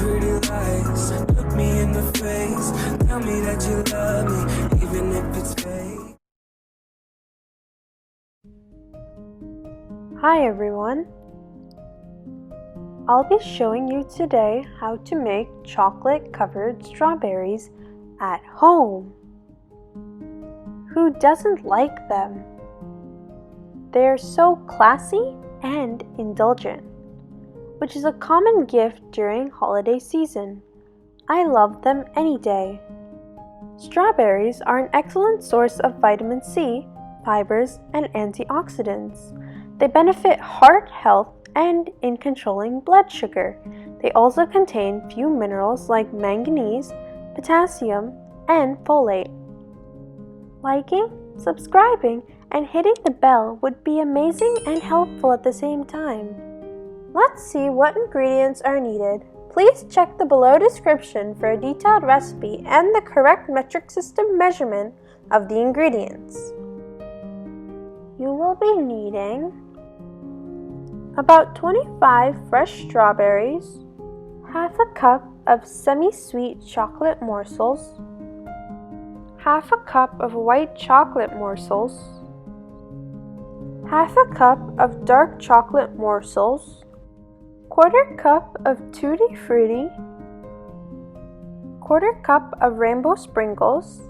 pretty lies. Look me in the face, tell me that you love me, even if it's fake. Hi everyone! I'll be showing you today how to make chocolate-covered strawberries at home. Who doesn't like them? They're so classy and indulgent, which is a common gift during holiday season. I love them any day. Strawberries are an excellent source of vitamin C, fibers, and antioxidants. They benefit heart health and in controlling blood sugar. They also contain few minerals like manganese, potassium, and folate. Liking, subscribing, and hitting the bell would be amazing and helpful at the same time. Let's see what ingredients are needed. Please check the below description for a detailed recipe and the correct metric system measurement of the ingredients. You will be needing about 25 fresh strawberries, half a cup of Semisweet chocolate morsels, half a cup of white chocolate morsels, half a cup of dark chocolate morsels, quarter cup of tutti frutti, quarter cup of rainbow sprinkles,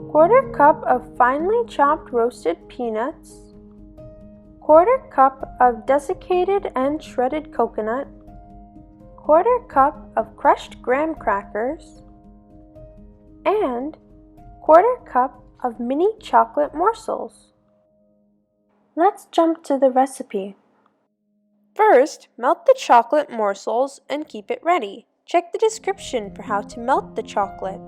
quarter cup of finely chopped roasted peanuts, quarter cup of desiccated and shredded coconut, quarter cup of crushed graham crackers, and quarter cup of mini chocolate morsels. Let's jump to the recipe. First, melt the chocolate morsels and keep it ready. Check the description for how to melt the chocolate.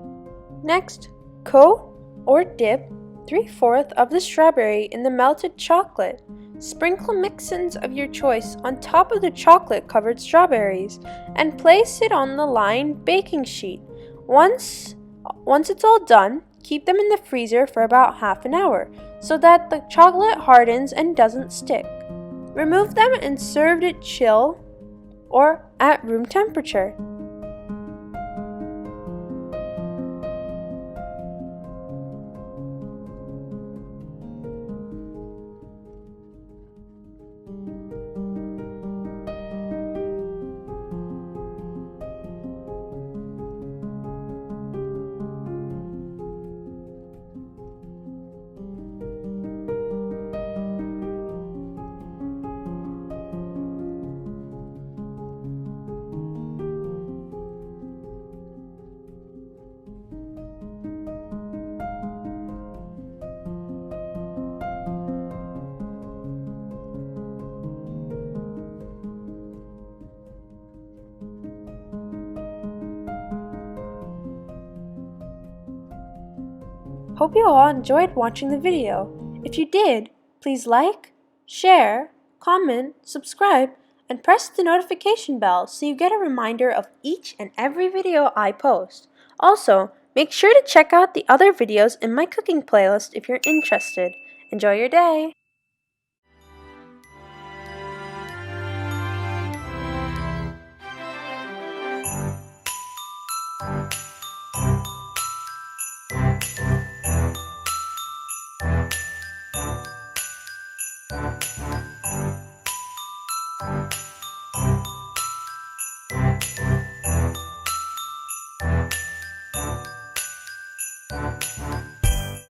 Next, coat or dip 3/4 of the strawberry in the melted chocolate. Sprinkle mix-ins of your choice on top of the chocolate-covered strawberries and place it on the lined baking sheet. Once it's all done, keep them in the freezer for about half an hour so that the chocolate hardens and doesn't stick. Remove them and serve it chill or at room temperature. Hope you all enjoyed watching the video. If you did, please like, share, comment, subscribe, and press the notification bell so you get a reminder of each and every video I post. Also, make sure to check out the other videos in my cooking playlist if you're interested. Enjoy your day!